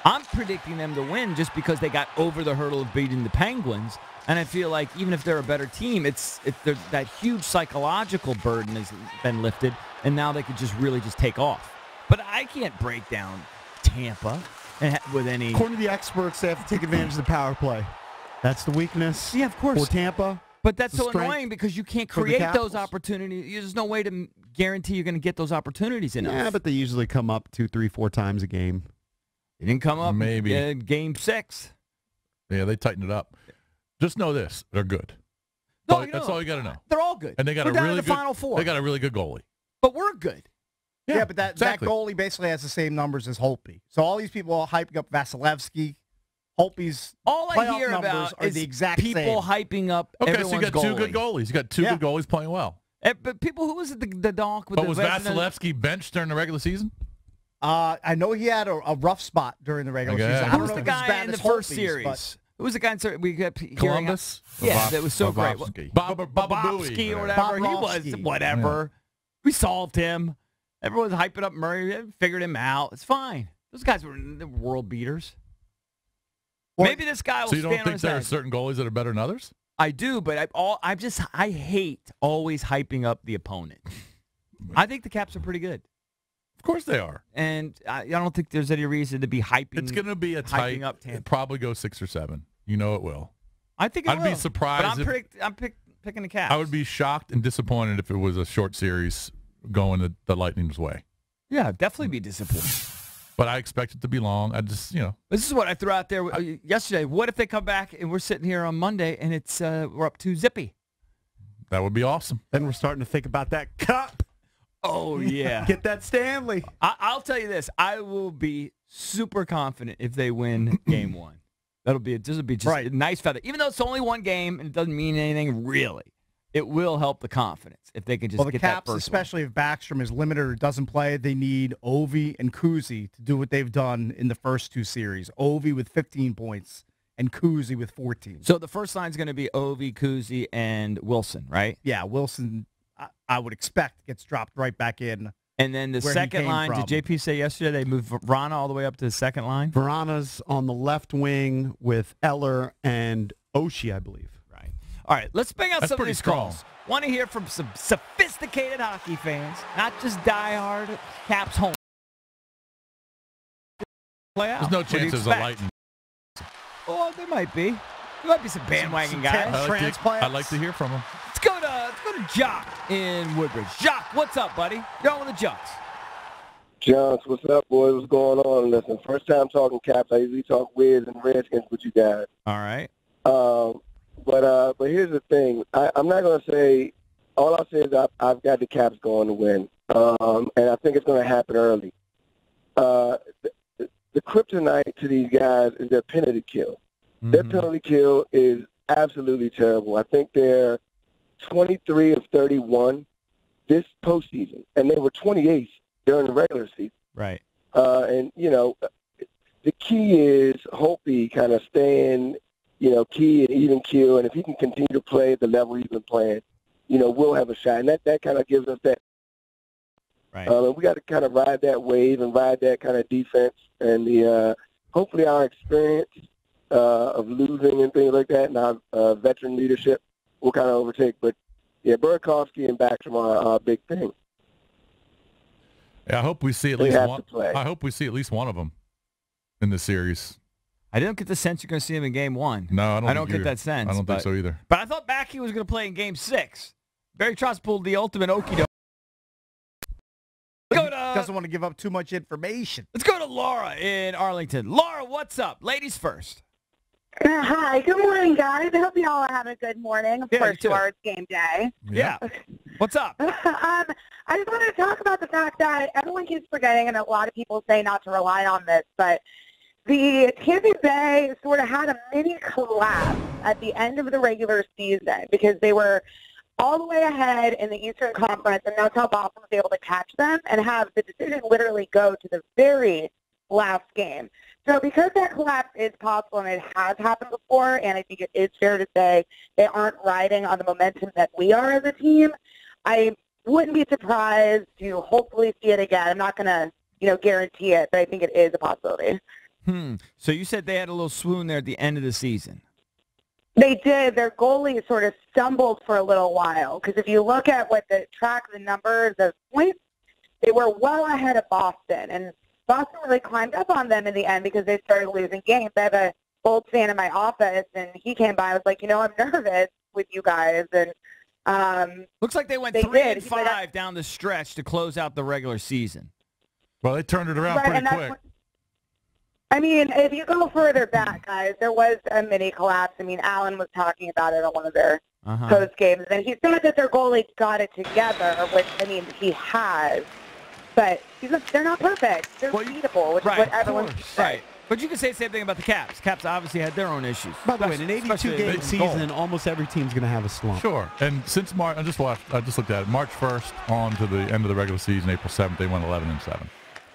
I'm predicting them to win just because they got over the hurdle of beating the Penguins. And I feel like even if they're a better team, that huge psychological burden has been lifted, and now they could just really just take off. But I can't break down Tampa with any... According to the experts, they have to take advantage of the power play. That's the weakness. Yeah, of course. For Tampa. But that's so annoying because you can't create those opportunities. There's no way to guarantee you're going to get those opportunities enough. Yeah, but they usually come up 2, 3, 4 times a game. They didn't come up maybe in Game 6. Yeah, they tightened it up. Just know this: they're good. That's all you got to know. They're all good. And they got we're a down really to the good Final Four. They got a really good goalie. But we're good. Yeah, but that goalie basically has the same numbers as Holtby. So all these people are hyping up Vasilevsky. Holtby's all I playoff hear numbers about are is the exact people same. hyping up everyone's so you got two good goalies. You got two good goalies playing well. But people, who was it? The donk with But was Vasilevsky benched during the regular season? I know he had a rough spot during the regular season. Who was the guy in the first series? Who was the guy we kept hearing? Columbus? Yeah, that was so great. Bobrovsky or whatever. He was whatever. Yeah. We solved him. Everyone's hyping up Murray. Figured him out. It's fine. Those guys were world beaters. Maybe this guy will stand on his head. So you don't think there are certain goalies that are better than others? I do, but I hate always hyping up the opponent. I think the Caps are pretty good. Of course they are. And I don't think there's any reason to be hyping. It's going to be a tight. It'll probably go 6 or 7. You know it will. I think it will. I'd be surprised. But I'm picking the Caps. I would be shocked and disappointed if it was a short series going the Lightning's way. Yeah, I'd definitely be disappointed. But I expect it to be long. This is what I threw out there yesterday. What if they come back and we're sitting here on Monday and it's we're up to zippy? That would be awesome. Then we're starting to think about that cup. Oh, yeah. Get that Stanley. I'll tell you this. I will be super confident if they win Game 1. This will be just a nice feather. Even though it's only one game and it doesn't mean anything really, it will help the confidence if they can just get Caps, that first especially one. if Backstrom is limited or doesn't play, they need Ovi and Kuzi to do what they've done in the first 2 series. Ovi with 15 points and Kuzi with 14. So the first line is going to be Ovi, Kuzi, and Wilson, right? Yeah, Wilson, I would expect, gets dropped right back in. And then the second line, did JP say yesterday they moved Vrana all the way up to the second line? Vrana's on the left wing with Eller and Oshie, I believe. Right. All right, let's bring out some of these strong calls. Want to hear from some sophisticated hockey fans, not just diehard Caps home. There's no chance there's a Lightning. Oh, there might be. There might be some bandwagon guys. I'd like to hear from them. Let's go to Jock in Woodbridge. Jock, what's up, buddy? You're on with the Jocks. Johns, what's up, boys? What's going on? Listen, first time talking Caps. I usually talk Wiz and Redskins with you guys. All right. But here's the thing. I'm not going to say – all I'll say is I've got the Caps going to win, and I think it's going to happen early. The kryptonite to these guys is their penalty kill. Mm-hmm. Their penalty kill is absolutely terrible. I think they're 23 of 31 this postseason, and they were 28th during the regular season. Right. And, the key is Holtby kind of staying – key and even kill, and if he can continue to play at the level he's been playing, we'll have a shot. And that kind of gives us that. Right. And we got to kind of ride that wave and ride that kind of defense. And hopefully our experience of losing and things like that and our veteran leadership will kind of overtake. But, yeah, Burakovsky and Backstrom are a big thing. Yeah, I hope we see at least one. I hope we see at least one of them in the series. I didn't get the sense you're going to see him in Game 1. No, I don't get that sense. I don't think so either. But I thought Backey was going to play in Game 6. Barry Trotz pulled the ultimate okie doke. Doesn't want to give up too much information. Let's go to Laura in Arlington. Laura, what's up? Ladies first. Hi. Good morning, guys. I hope you all are having a good morning. Of course, it's game day. Yeah. What's up? I just wanted to talk about the fact that everyone keeps forgetting, and a lot of people say not to rely on this, but the Tampa Bay sort of had a mini collapse at the end of the regular season because they were all the way ahead in the Eastern Conference, and that's how Boston was able to catch them and have the decision literally go to the very last game. So because that collapse is possible and it has happened before, and I think it is fair to say they aren't riding on the momentum that we are as a team, I wouldn't be surprised to hopefully see it again. I'm not going to, guarantee it, but I think it is a possibility. So you said they had a little swoon there at the end of the season. They did. Their goalie sort of stumbled for a little while because if you look at track the numbers of points, they were well ahead of Boston. And Boston really climbed up on them in the end because they started losing games. I have a Bolts fan in my office, and he came by. I was like, I'm nervous with you guys. And looks like they went 3-5 down the stretch to close out the regular season. Well, they turned it around pretty quick. I mean, if you go further back, guys, there was a mini collapse. I mean, Allen was talking about it on one of their post games, and he said that their goalie got it together, which, I mean, he has. But they're not perfect. They're beatable, which is what everyone's saying. Right. But you can say the same thing about the Caps. Caps obviously had their own issues. By the way, in an 82-game season, almost every team's going to have a slump. Sure. And since March, I just looked at it. March 1st on to the end of the regular season, April 7th, they went 11-7.